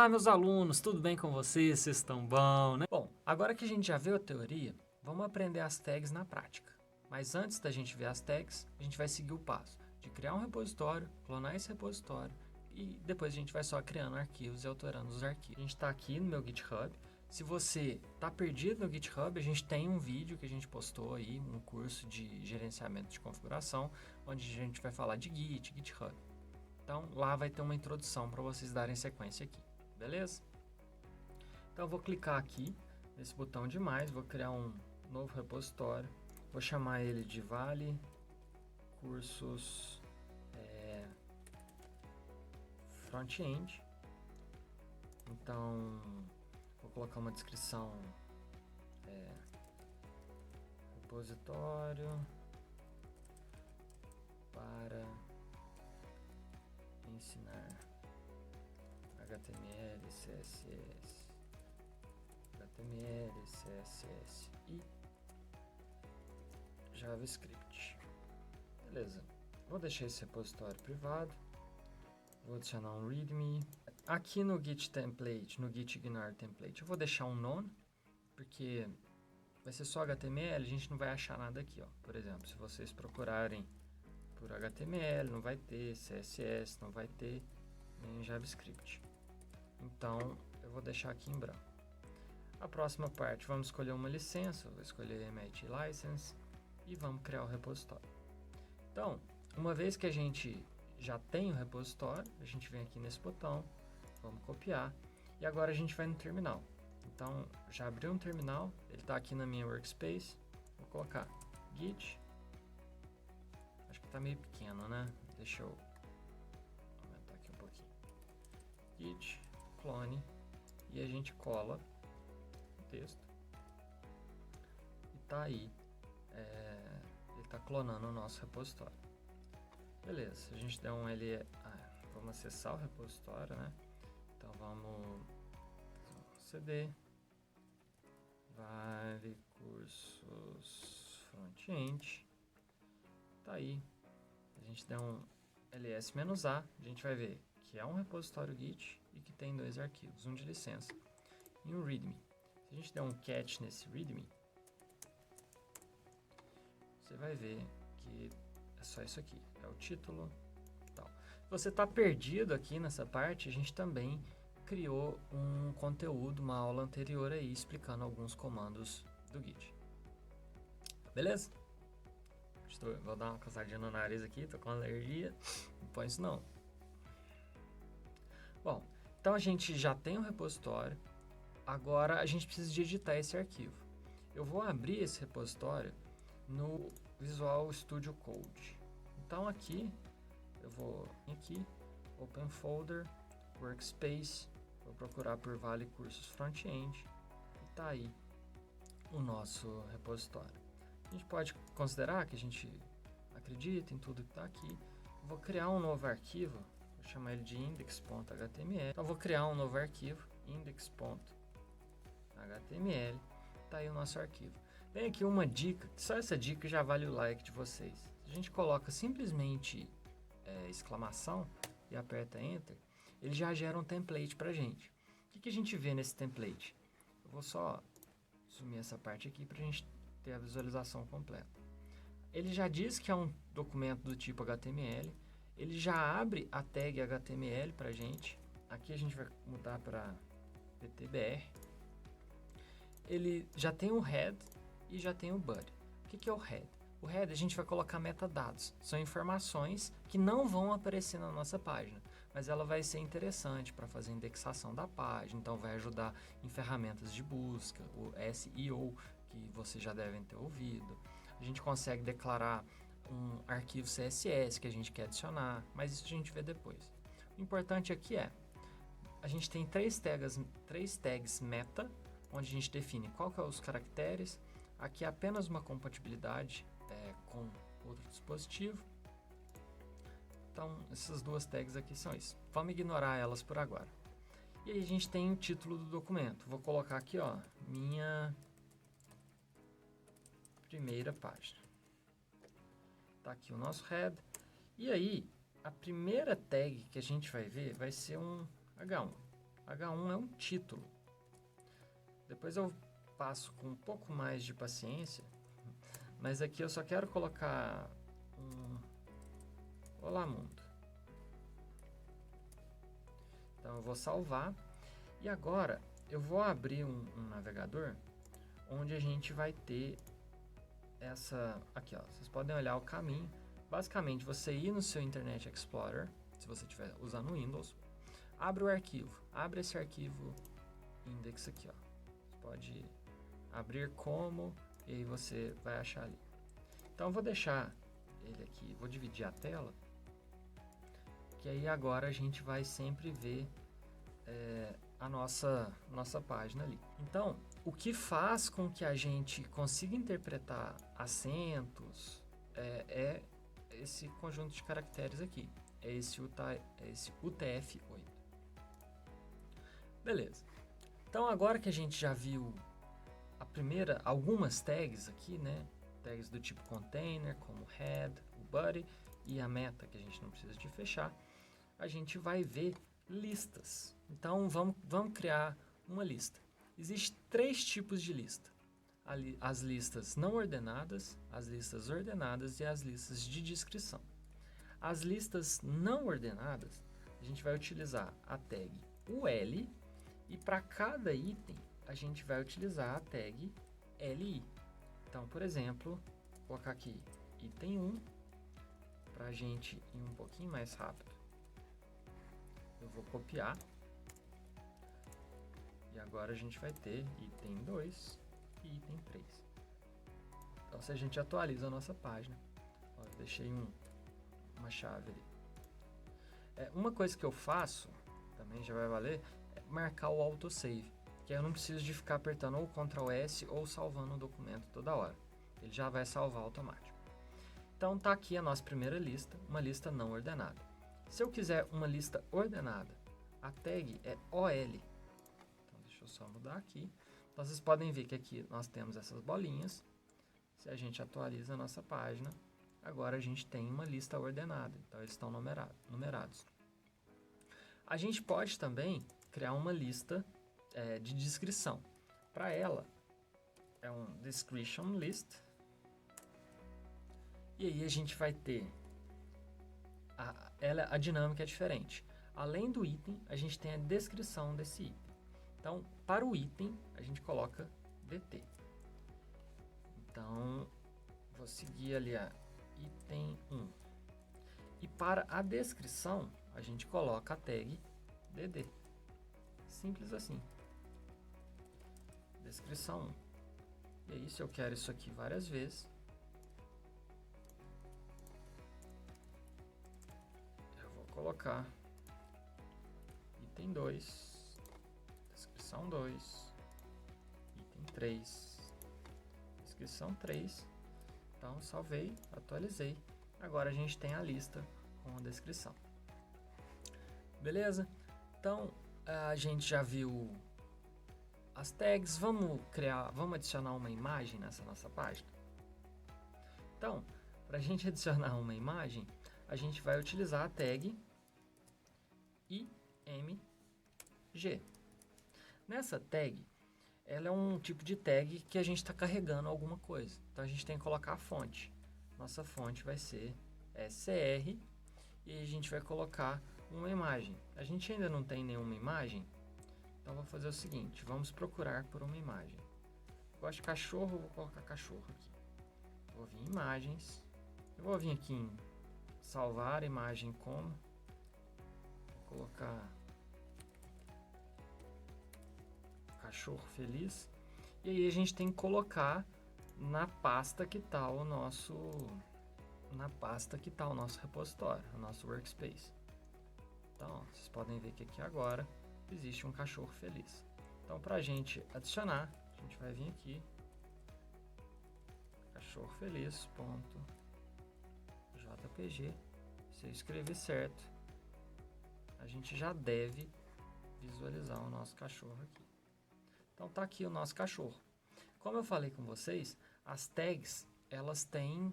Olá, meus alunos, tudo bem com vocês? Vocês estão bom, né? Bom, agora que a gente já viu a teoria, vamos aprender as tags na prática. Mas antes da gente ver as tags, a gente vai seguir o passo de criar um repositório, clonar esse repositório e depois a gente vai só criando arquivos e alterando os arquivos. A gente está aqui no meu GitHub. Se você está perdido no GitHub, a gente tem um vídeo que a gente postou aí, um curso de gerenciamento de configuração, onde a gente vai falar de Git, GitHub. Então, lá vai ter uma introdução para vocês darem sequência aqui. Beleza? Então eu vou clicar aqui nesse botão de mais, vou criar um novo repositório, vou chamar ele de Vale Cursos Front-End. Então vou colocar uma descrição repositório para ensinar HTML, CSS, HTML, CSS e JavaScript. Beleza. Vou deixar esse repositório privado. Vou adicionar um README. Aqui no Git Template, no Git Ignore Template, eu vou deixar um none, porque vai ser só HTML, a gente não vai achar nada aqui, ó. Por exemplo, se vocês procurarem por HTML, não vai ter, CSS, não vai ter, nem JavaScript. Então, eu vou deixar aqui em branco. A próxima parte, vamos escolher uma licença, eu vou escolher MIT License e vamos criar o repositório. Então, uma vez que a gente já tem o repositório, a gente vem aqui nesse botão, vamos copiar e agora a gente vai no terminal. Então, já abriu um terminal, ele está aqui na minha workspace, vou colocar git, acho que está meio pequeno, né? Deixa eu aumentar aqui um pouquinho. Git clone e a gente cola o texto e tá aí, ele está clonando o nosso repositório. Beleza, a gente deu um vamos acessar o repositório, né? Então vamos cd vale cursos front-end, tá aí, a gente deu um ls-a, a gente vai ver que é um repositório Git e que tem dois arquivos, um de licença e um README. Se a gente der um catch nesse README, você vai ver que é só isso aqui, é o título e tal. Se você está perdido aqui nessa parte, a gente também criou um conteúdo, uma aula anterior aí, explicando alguns comandos do Git. Beleza? Vou dar uma coçadinha no nariz aqui, tô com alergia, não põe isso não. Bom, então a gente já tem um repositório, agora a gente precisa de editar esse arquivo. Eu vou abrir esse repositório no Visual Studio Code. Então aqui, eu vou aqui, Open Folder, Workspace, vou procurar por Vale Cursos Front-End e tá aí o nosso repositório. A gente pode considerar que a gente acredita em tudo que está aqui. Vou criar um novo arquivo, vou chamar ele de index.html. Então vou criar um novo arquivo, index.html, tá aí o nosso arquivo. Tem aqui uma dica, só essa dica já vale o like de vocês. A gente coloca simplesmente exclamação e aperta Enter, ele já gera um template pra gente. O que a gente vê nesse template? Eu vou só sumir essa parte aqui pra gente ter a visualização completa. Ele já diz que é um documento do tipo HTML, ele já abre a tag HTML pra gente. Aqui a gente vai mudar para PTBR. Ele já tem o head e já tem o body. O que é o head? O head a gente vai colocar metadados, são informações que não vão aparecer na nossa página, mas ela vai ser interessante para fazer indexação da página, então vai ajudar em ferramentas de busca, o SEO, que vocês já devem ter ouvido. A gente consegue declarar um arquivo CSS que a gente quer adicionar, mas isso a gente vê depois. O importante aqui a gente tem três tags meta, onde a gente define qual que é os caracteres. Aqui é apenas uma compatibilidade com outro dispositivo. Então, essas duas tags aqui são isso. Vamos ignorar elas por agora. E aí a gente tem o título do documento. Vou colocar aqui, ó, minha primeira página. Tá aqui o nosso head. E aí, a primeira tag que a gente vai ver vai ser um H1. H1 é um título. Depois eu passo com um pouco mais de paciência, mas aqui eu só quero colocar um Olá Mundo. Então eu vou salvar e agora eu vou abrir um navegador onde a gente vai ter essa aqui, ó. Vocês podem olhar o caminho. Basicamente, você ir no seu Internet Explorer, se você estiver usando Windows, abre o arquivo, abre esse arquivo index aqui, ó. Você pode abrir como e aí você vai achar ali. Então eu vou deixar ele aqui, vou dividir a tela, que aí agora a gente vai sempre ver a nossa página ali. Então, o que faz com que a gente consiga interpretar acentos é esse conjunto de caracteres aqui, é esse UTF-8. Beleza. Então, agora que a gente já viu algumas tags aqui, né? Tags do tipo container, como head, o body e a meta, que a gente não precisa de fechar, a gente vai ver listas. Então, vamos criar uma lista. Existem 3 tipos de lista. As listas não ordenadas, as listas ordenadas e as listas de descrição. As listas não ordenadas, a gente vai utilizar a tag UL e para cada item a gente vai utilizar a tag LI. Então, por exemplo, vou colocar aqui item 1 para a gente ir um pouquinho mais rápido. Eu vou copiar e agora a gente vai ter item 2 e item 3. Então, se a gente atualiza a nossa página, ó, eu deixei uma chave ali. Uma coisa que eu faço, também já vai valer, é marcar o autosave, que aí eu não preciso de ficar apertando ou Ctrl S ou salvando o documento toda hora. Ele já vai salvar automático. Então tá aqui a nossa primeira lista, uma lista não ordenada. Se eu quiser uma lista ordenada, a tag é OL. Então deixa eu só mudar aqui. Então vocês podem ver que aqui nós temos essas bolinhas. Se a gente atualiza a nossa página, agora a gente tem uma lista ordenada. Então eles estão numerados. A gente pode também criar uma lista de descrição. Para ela, é um description list. E aí a gente vai ter a dinâmica é diferente. Além do item, a gente tem a descrição desse item. Então, para o item, a gente coloca DT. Então, vou seguir ali a item 1. E para a descrição, a gente coloca a tag DD. Simples assim. Descrição 1. E aí, se eu quero isso aqui várias vezes, eu vou colocar item 2, descrição 2, item 3, descrição 3. Então, salvei, atualizei. Agora a gente tem a lista com a descrição. Beleza? Então, a gente já viu as tags. Vamos adicionar uma imagem nessa nossa página? Então, para a gente adicionar uma imagem, a gente vai utilizar a tag img. Nessa tag, ela é um tipo de tag que a gente está carregando alguma coisa. Então, a gente tem que colocar a fonte. Nossa fonte vai ser SR e a gente vai colocar uma imagem. A gente ainda não tem nenhuma imagem, então vou fazer o seguinte, vamos procurar por uma imagem. Eu gosto de cachorro, vou colocar cachorro aqui. Vou vir em imagens, eu vou vir aqui em salvar imagem como, vou colocar cachorro feliz, e aí a gente tem que colocar na pasta que está o nosso repositório, o nosso workspace. Então, vocês podem ver que aqui agora existe um cachorro feliz. Então, para a gente adicionar, a gente vai vir aqui, cachorro feliz.jpg. Se eu escrever certo, a gente já deve visualizar o nosso cachorro aqui. Então, tá aqui o nosso cachorro. Como eu falei com vocês, as tags, elas têm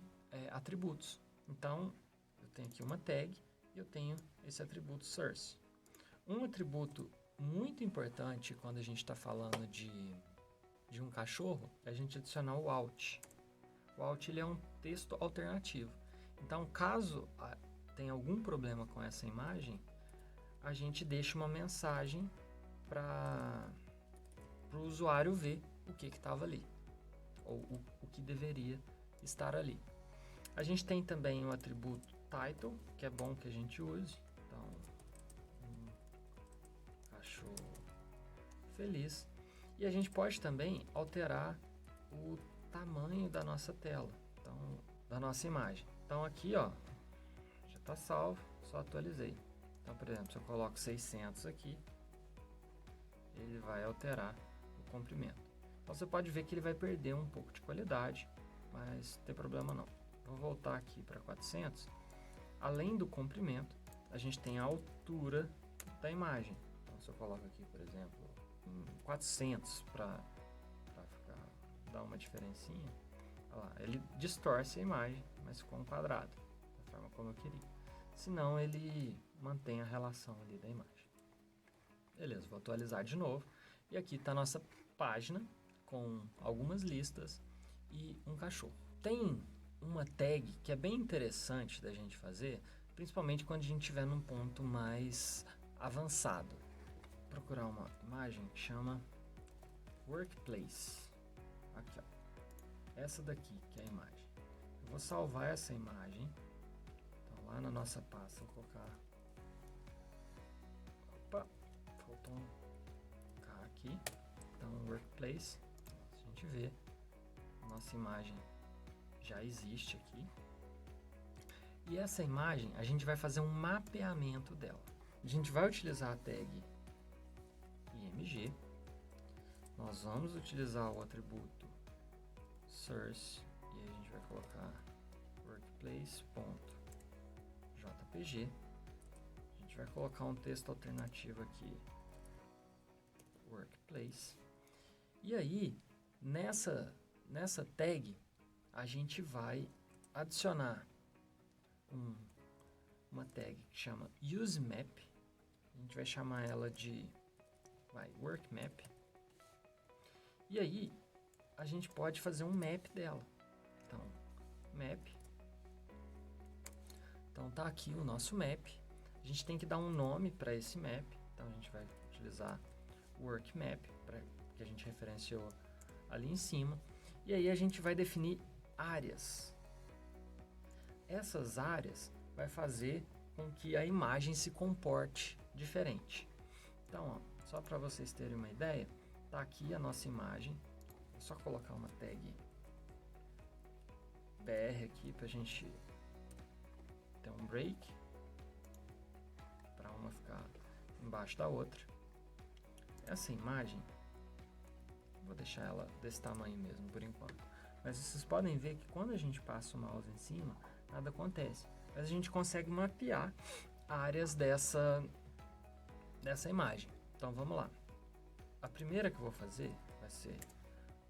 atributos. Então, eu tenho aqui uma tag e eu tenho esse atributo source. Um atributo muito importante quando a gente está falando de um cachorro é a gente adicionar o alt. O alt ele é um texto alternativo. Então, caso tenha algum problema com essa imagem, a gente deixa uma mensagem para o usuário ver o que estava ali, ou o que deveria estar ali. A gente tem também o atributo title, que é bom que a gente use. Então, cachorro feliz. E a gente pode também alterar o tamanho da nossa tela, então, da nossa imagem. Então aqui, ó, já está salvo, só atualizei. Então, por exemplo, se eu coloco 600 aqui, ele vai alterar o comprimento. Então você pode ver que ele vai perder um pouco de qualidade, mas não tem problema não. Vou voltar aqui para 400. Além do comprimento, a gente tem a altura da imagem. Então se eu coloco aqui, por exemplo, em 400 para dar uma diferencinha, olha lá, ele distorce a imagem, mas ficou um quadrado, da forma como eu queria. Senão ele mantém a relação ali da imagem. Beleza, vou atualizar de novo. E aqui está a nossa página com algumas listas e um cachorro. Tem uma tag que é bem interessante da gente fazer, principalmente quando a gente estiver num ponto mais avançado. Vou procurar uma imagem que chama Workplace. Aqui, ó. Essa daqui que é a imagem. Eu vou salvar essa imagem. Então lá na nossa pasta vou colocar... Opa, faltou um K aqui. Então Workplace, a gente vê, a nossa imagem já existe aqui. E essa imagem a gente vai fazer um mapeamento dela. A gente vai utilizar a tag img. Nós vamos utilizar o atributo source e aí a gente vai colocar workplace.jpg. A gente vai colocar um texto alternativo aqui, workplace. E aí, nessa tag, a gente vai adicionar uma tag que chama useMap. A gente vai chamar ela de workMap. E aí, a gente pode fazer um map dela. Então, map. Então, tá aqui o nosso map. A gente tem que dar um nome para esse map. Então, a gente vai utilizar workMap, que a gente referenciou ali em cima. E aí, a gente vai definir áreas. Essas áreas vai fazer com que a imagem se comporte diferente. Então, ó, só para vocês terem uma ideia, tá aqui a nossa imagem. É só colocar uma tag BR aqui para a gente ter um break, para uma ficar embaixo da outra. Essa imagem, vou deixar ela desse tamanho mesmo por enquanto. Mas vocês podem ver que quando a gente passa o mouse em cima, nada acontece. Mas a gente consegue mapear áreas dessa imagem. Então vamos lá. A primeira que eu vou fazer vai ser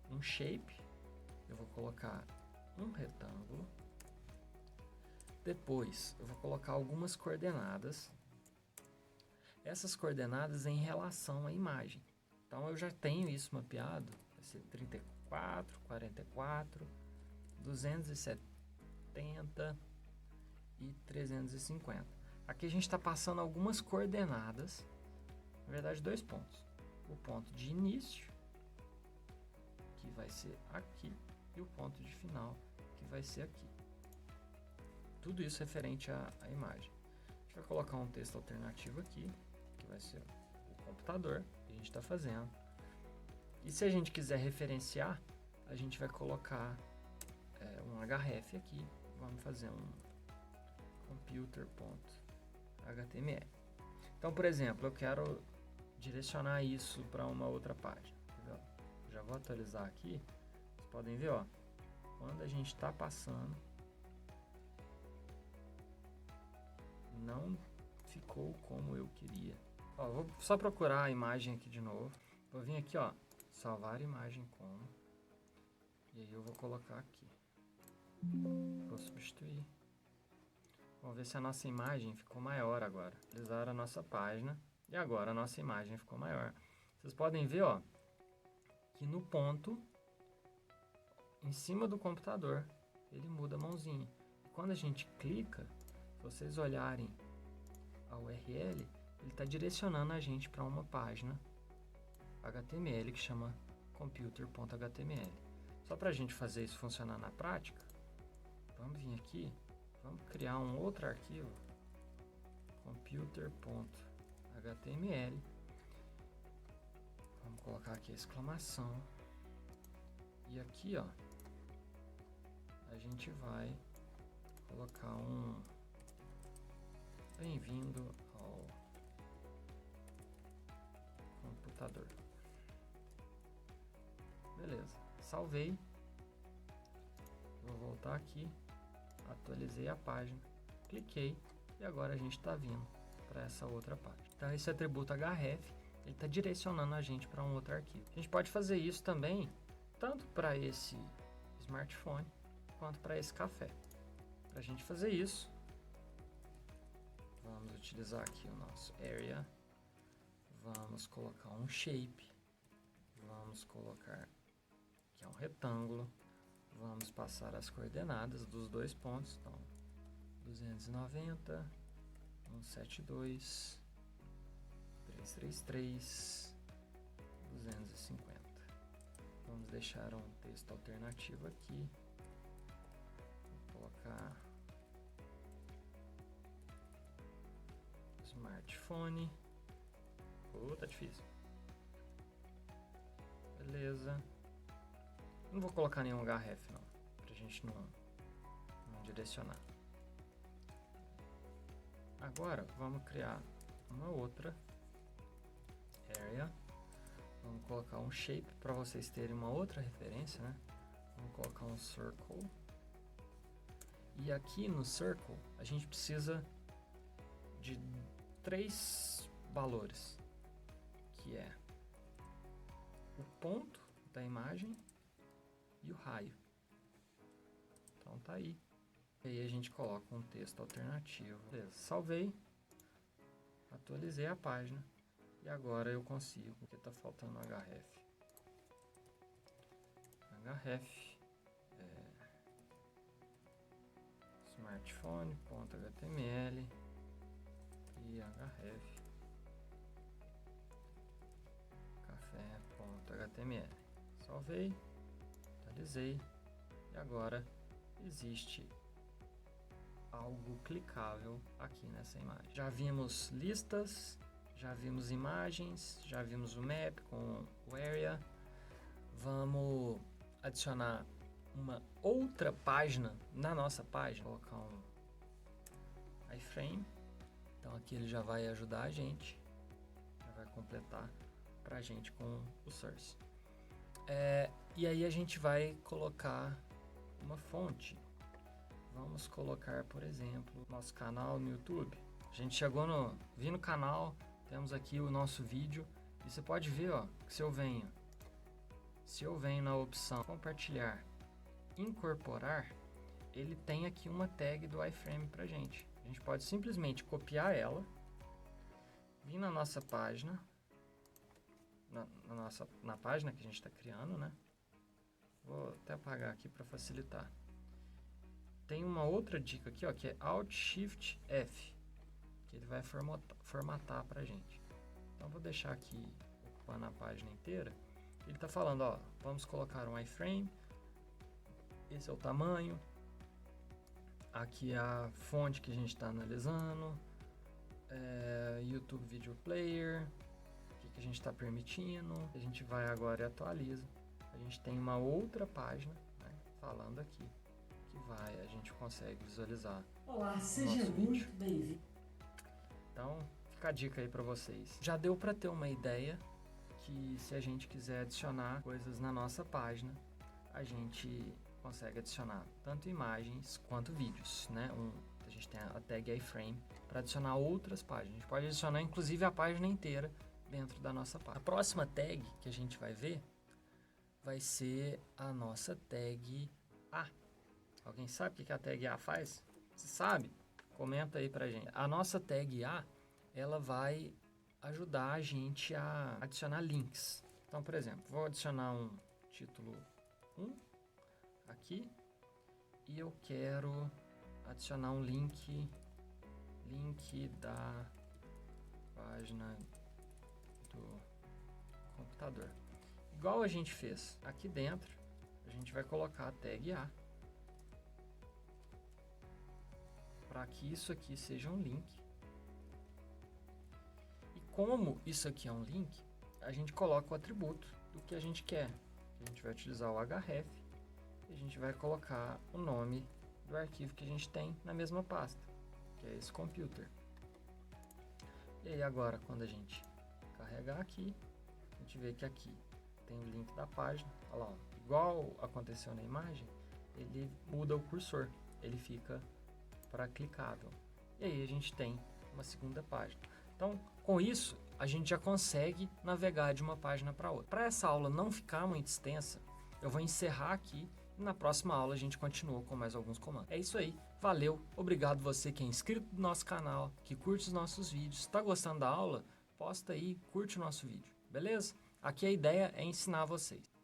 um shape. Eu vou colocar um retângulo. Depois eu vou colocar algumas coordenadas. Essas coordenadas em relação à imagem. Então eu já tenho isso mapeado. Vai ser 34, 44, 270 e 350. Aqui a gente está passando algumas coordenadas. Na verdade, 2 pontos. O ponto de início, que vai ser aqui, e o ponto de final, que vai ser aqui. Tudo isso referente à imagem. A gente vai colocar um texto alternativo aqui, que vai ser o computador que a gente está fazendo. E se a gente quiser referenciar, a gente vai colocar um href aqui. Vamos fazer um computer.html. Então, por exemplo, eu quero direcionar isso para uma outra página. Já vou atualizar aqui. Vocês podem ver, ó, quando a gente está passando, não ficou como eu queria. Ó, vou só procurar a imagem aqui de novo. Vou vir aqui, ó, salvar imagem como. E aí eu vou colocar aqui. Vou substituir. Vamos ver se a nossa imagem ficou maior agora. Utilizar a nossa página. E agora a nossa imagem ficou maior. Vocês podem ver, ó, que no ponto, em cima do computador, ele muda a mãozinha. E quando a gente clica, se vocês olharem a URL, ele está direcionando a gente para uma página HTML que chama computer.html. Só para a gente fazer isso funcionar na prática, vamos vir aqui, vamos criar um outro arquivo, computer.html. Vamos colocar aqui a exclamação. E aqui, ó, a gente vai colocar um bem-vindo ao computador. Beleza, salvei. Vou voltar aqui, atualizei a página, cliquei e agora a gente está vindo para essa outra página. Então esse atributo href, ele está direcionando a gente para um outro arquivo. A gente pode fazer isso também, tanto para esse smartphone quanto para esse café. Para a gente fazer isso, vamos utilizar aqui o nosso area, vamos colocar um shape, vamos colocar aqui um retângulo, vamos passar as coordenadas dos dois pontos, então 290, 172, 333, 250. Vamos deixar um texto alternativo aqui. Vou colocar smartphone. Tá difícil. Beleza. Não vou colocar nenhum href não, pra gente não direcionar. Agora vamos criar uma outra area. Vamos colocar um shape para vocês terem uma outra referência, né? Vamos colocar um circle. E aqui no circle a gente precisa de 3 valores, que é o ponto da imagem e o raio. Então tá aí. E aí a gente coloca um texto alternativo. Beleza, salvei, atualizei a página e agora eu consigo, porque tá faltando href. Href smartphone.html e href café.html. Salvei, atualizei e agora existe algo clicável aqui nessa imagem. Já vimos listas, já vimos imagens, já vimos o map com o area. Vamos adicionar uma outra página na nossa página. Vou colocar um iframe. Então aqui ele já vai ajudar a gente, já vai completar pra gente com o source. E aí a gente vai colocar uma fonte. Vamos colocar, por exemplo, nosso canal no YouTube. A gente chegou vi no canal, temos aqui o nosso vídeo e você pode ver, ó, que se eu venho na opção compartilhar, incorporar, ele tem aqui uma tag do iframe pra gente. A gente pode simplesmente copiar ela, vir na nossa página, na página que a gente está criando, né? Vou até apagar aqui para facilitar. Tem uma outra dica aqui, ó, que é Alt Shift F, que ele vai formatar pra gente. Então vou deixar aqui ocupando a página inteira. Ele está falando, ó, vamos colocar um iframe, esse é o tamanho, aqui é a fonte que a gente está analisando, YouTube Video Player, o que a gente está permitindo. A gente vai agora e atualiza. A gente tem uma outra página, né, falando aqui, que a gente consegue visualizar. Olá, seja muito bem-vindo. Então, fica a dica aí para vocês. Já deu para ter uma ideia que se a gente quiser adicionar coisas na nossa página, a gente consegue adicionar tanto imagens quanto vídeos, né? A gente tem a tag iframe para adicionar outras páginas. A gente pode adicionar inclusive a página inteira dentro da nossa página. A próxima tag que a gente vai ver vai ser a nossa tag A. Alguém sabe o que a tag A faz? Se sabe, comenta aí pra gente. A nossa tag A, ela vai ajudar a gente a adicionar links. Então, por exemplo, vou adicionar um título 1 aqui e eu quero adicionar um link da página do computador. Igual a gente fez aqui dentro, a gente vai colocar a tag A para que isso aqui seja um link. E como isso aqui é um link, a gente coloca o atributo do que a gente quer. A gente vai utilizar o href e a gente vai colocar o nome do arquivo que a gente tem na mesma pasta, que é esse computer. E aí agora, quando a gente carregar aqui, a gente vê que aqui tem o link da página. Olha lá, ó. Igual aconteceu na imagem, ele muda o cursor, ele fica para clicável. E aí a gente tem uma segunda página. Então, com isso, a gente já consegue navegar de uma página para outra. Para essa aula não ficar muito extensa, eu vou encerrar aqui e na próxima aula a gente continua com mais alguns comandos. É isso aí, valeu, obrigado você que é inscrito no nosso canal, que curte os nossos vídeos. Está gostando da aula? Posta aí, curte o nosso vídeo, beleza? Aqui a ideia é ensinar vocês.